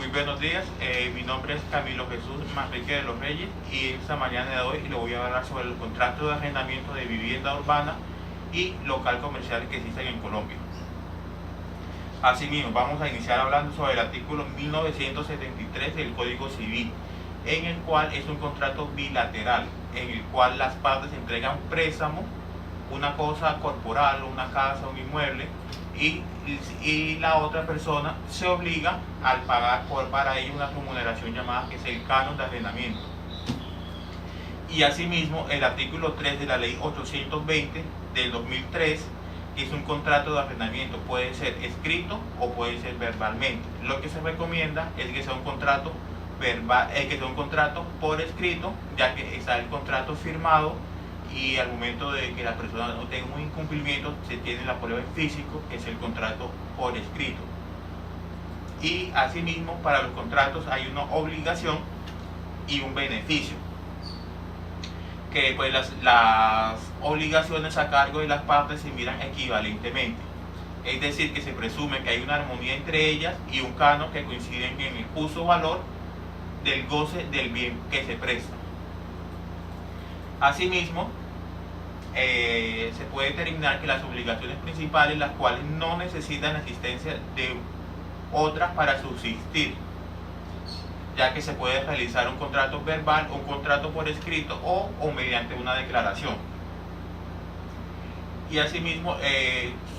Muy buenos días, mi nombre es Camilo Jesús Manrique de los Reyes y esta mañana de hoy le voy a hablar sobre el contrato de arrendamiento de vivienda urbana y local comercial que existen en Colombia. Asimismo, vamos a iniciar hablando sobre el artículo 1973 del Código Civil, en el cual es un contrato bilateral, en el cual las partes entregan un préstamo, una cosa corporal, una casa, un inmueble, y la otra persona se obliga al pagar para ello una remuneración llamada que es el canon de arrendamiento. Y asimismo el artículo 3 de la ley 820 del 2003, que es un contrato de arrendamiento, puede ser escrito o puede ser verbalmente. Lo que se recomienda es que sea un contrato verbal, que sea un contrato por escrito, ya que está el contrato firmado y al momento de que la persona no tenga un incumplimiento se tiene la prueba en físico, que es el contrato por escrito. Y asimismo para los contratos hay una obligación y un beneficio, que pues las obligaciones a cargo de las partes se miran equivalentemente, es decir, que se presume que hay una armonía entre ellas y un canon que coinciden en el uso o valor del goce del bien que se presta. Asimismo, se puede determinar que las obligaciones principales, las cuales no necesitan la existencia de otras para subsistir, ya que se puede realizar un contrato verbal, un contrato por escrito o mediante una declaración. Y asimismo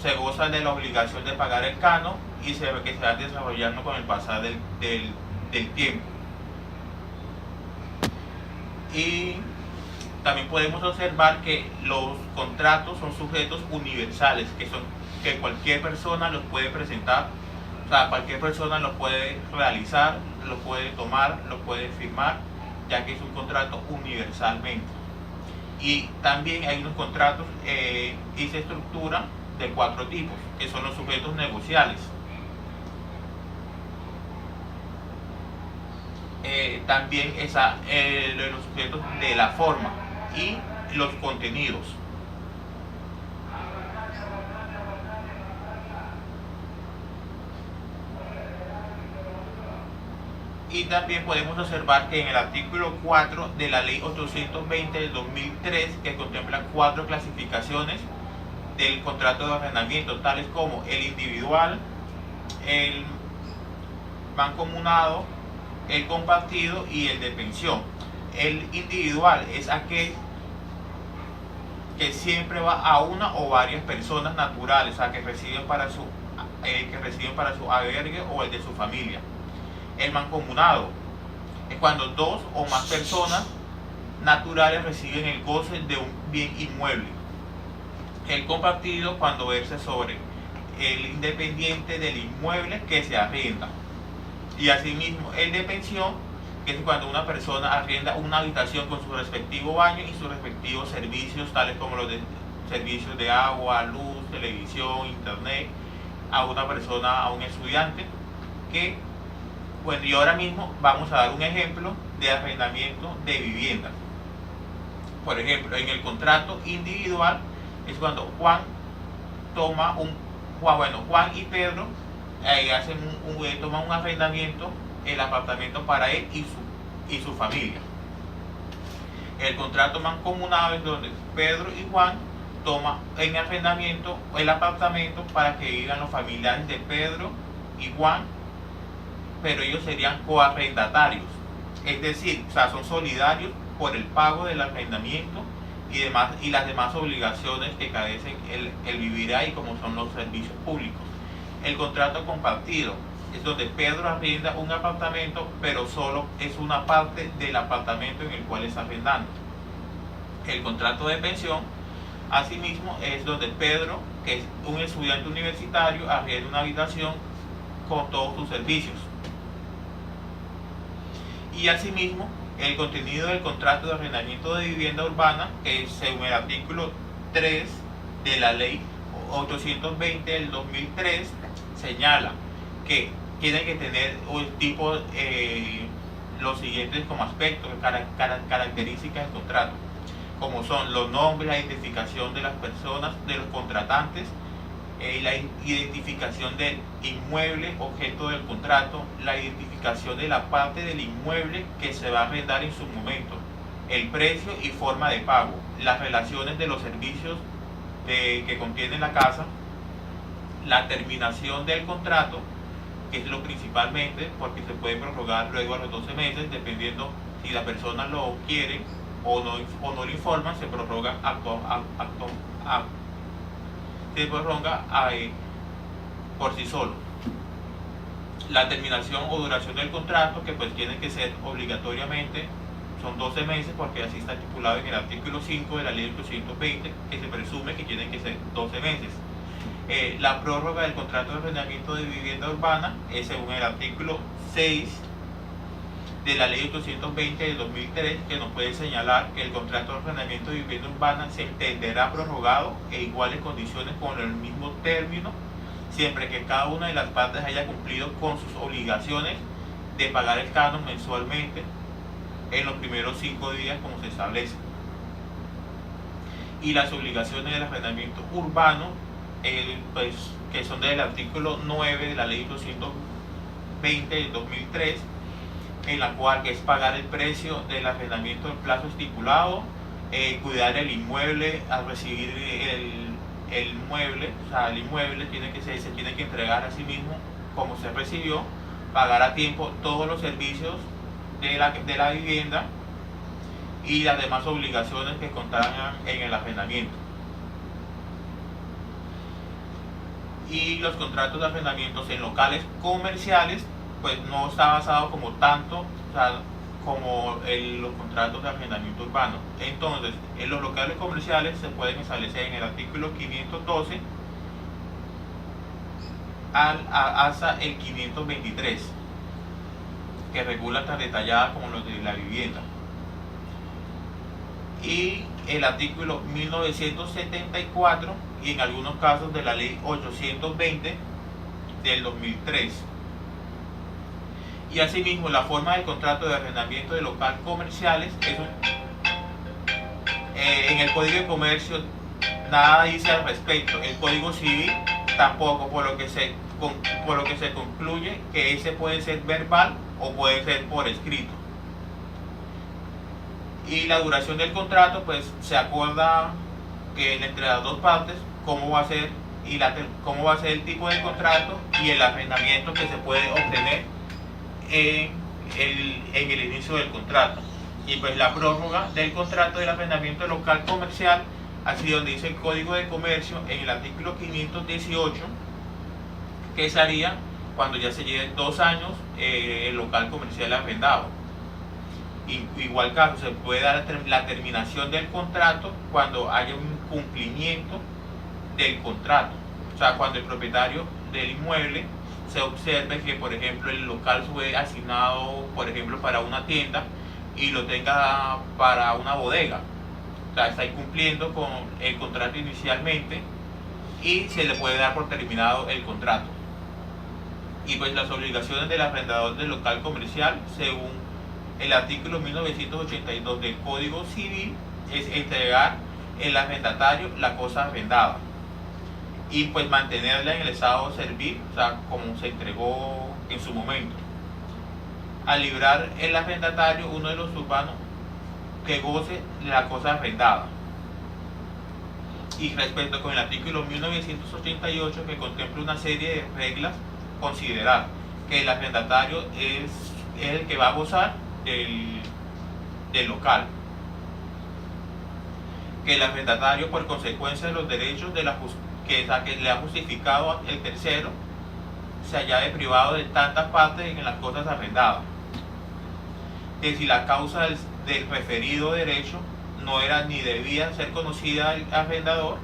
se goza de la obligación de pagar el canon y se ve que se va desarrollando con el pasar del tiempo. Y también podemos observar que los contratos son sujetos universales, que cualquier persona los puede presentar, o sea, cualquier persona los puede realizar, los puede tomar, los puede firmar, ya que es un contrato universalmente. Y también hay unos contratos y se estructura de 4 tipos, que son los sujetos negociables. También los sujetos de la forma y los contenidos. Y también podemos observar que en el artículo 4 de la ley 820 del 2003, que contempla 4 clasificaciones del contrato de arrendamiento, tales como el individual, el mancomunado, el compartido y el de pensión. El individual es aquel que siempre va a una o varias personas naturales, o sea, que residen para su albergue o el de su familia. El mancomunado es cuando 2 o más personas naturales reciben el goce de un bien inmueble. El compartido cuando verse sobre el independiente del inmueble que se arrienda. Y asimismo el de pensión, que es cuando una persona arrienda una habitación con su respectivo baño y sus respectivos servicios, tales como los de servicios de agua, luz, televisión, internet, a una persona, a un estudiante. Y ahora mismo vamos a dar un ejemplo de arrendamiento de viviendas. Por ejemplo, en el contrato individual es cuando Juan y Pedro toman un arrendamiento, el apartamento para él y su familia. El contrato mancomunado es donde Pedro y Juan toman en arrendamiento el apartamento para que vivan los familiares de Pedro y Juan, pero ellos serían coarrendatarios, es decir, o sea, son solidarios por el pago del arrendamiento y las demás obligaciones que carece el vivir ahí, como son los servicios públicos. El contrato compartido es donde Pedro arrienda un apartamento, pero solo es una parte del apartamento en el cual está arrendando. El contrato de pensión, asimismo, es donde Pedro, que es un estudiante universitario, arrienda una habitación con todos sus servicios. Y asimismo, el contenido del contrato de arrendamiento de vivienda urbana, que según el artículo 3 de la ley 820 del 2003, señala que tiene que tener los siguientes como aspectos, características del contrato, como son los nombres, la identificación de las personas, de los contratantes, la identificación del inmueble objeto del contrato, la identificación de la parte del inmueble que se va a arrendar en su momento, el precio y forma de pago, las relaciones de los servicios que contiene la casa, la terminación del contrato, que es lo principalmente, porque se puede prorrogar luego a los 12 meses, dependiendo si la persona lo quiere o no le informan, se prorroga por sí solo. La terminación o duración del contrato, que pues tiene que ser obligatoriamente, son 12 meses, porque así está estipulado en el artículo 5 de la ley 820, que se presume que tienen que ser 12 meses. La prórroga del contrato de arrendamiento de vivienda urbana es según el artículo 6 de la ley 820 de 2003, que nos puede señalar que el contrato de arrendamiento de vivienda urbana se entenderá prorrogado en iguales condiciones con el mismo término, siempre que cada una de las partes haya cumplido con sus obligaciones de pagar el canon mensualmente en los primeros 5 días como se establece. Y las obligaciones del arrendamiento urbano, pues, que son del artículo 9 de la ley 220 de 2003, en la cual es pagar el precio del arrendamiento en plazo estipulado, cuidar el inmueble al recibir el inmueble, o sea, el inmueble se tiene que entregar a sí mismo como se recibió, pagar a tiempo todos los servicios de la vivienda y las demás obligaciones que contengan en el arrendamiento. Y los contratos de arrendamientos en locales comerciales, pues no está basado como tanto, o sea, como los contratos de arrendamiento urbano. Entonces, en los locales comerciales se pueden establecer en el artículo 512 hasta el 523, que regula tan detallada como los de la vivienda. Y el artículo 1974 y en algunos casos de la ley 820 del 2003. Y asimismo, la forma del contrato de arrendamiento de local comerciales en el Código de Comercio nada dice al respecto, el Código Civil tampoco, por lo que se concluye que ese puede ser verbal o puede ser por escrito. Y la duración del contrato, pues se acuerda que entre las dos partes cómo va a ser el tipo de contrato y el arrendamiento que se puede obtener en el inicio del contrato. Y pues la prórroga del contrato del arrendamiento local comercial, así donde dice el Código de Comercio en el artículo 518, que se haría cuando ya se lleve 2 años el local comercial arrendado. Igual caso, se puede dar la terminación del contrato cuando haya un incumplimiento del contrato, o sea, cuando el propietario del inmueble se observe que, por ejemplo, el local fue asignado, por ejemplo, para una tienda y lo tenga para una bodega, o sea, está incumpliendo con el contrato inicialmente y se le puede dar por terminado el contrato. Y pues las obligaciones del arrendador del local comercial, según el artículo 1982 del Código Civil, es entregar el arrendatario la cosa arrendada y pues mantenerla en el estado de servir, o sea, como se entregó en su momento. Al librar el arrendatario uno de los urbanos que goce de la cosa arrendada. Y respecto con el artículo 1988, que contempla una serie de reglas, considerar que el arrendatario es el que va a gozar del local, que el arrendatario, por consecuencia de los derechos que le ha justificado el tercero, se haya privado de tantas partes en las cosas arrendadas, que si la causa del referido derecho no era ni debía ser conocida al arrendador,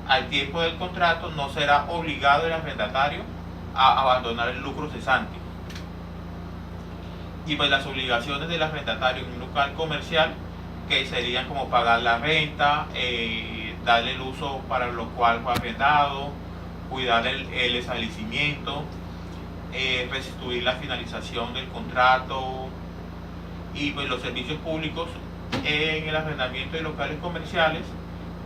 al tiempo del contrato no será obligado el arrendatario a abandonar el lucro cesante. Y pues las obligaciones del arrendatario en un local comercial, que serían como pagar la renta, darle el uso para lo cual fue arrendado, cuidar el establecimiento, restituir la finalización del contrato, y pues los servicios públicos en el arrendamiento de locales comerciales,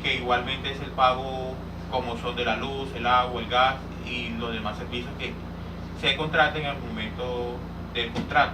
que igualmente es el pago como son de la luz, el agua, el gas y los demás servicios que se contraten al momento del contrato.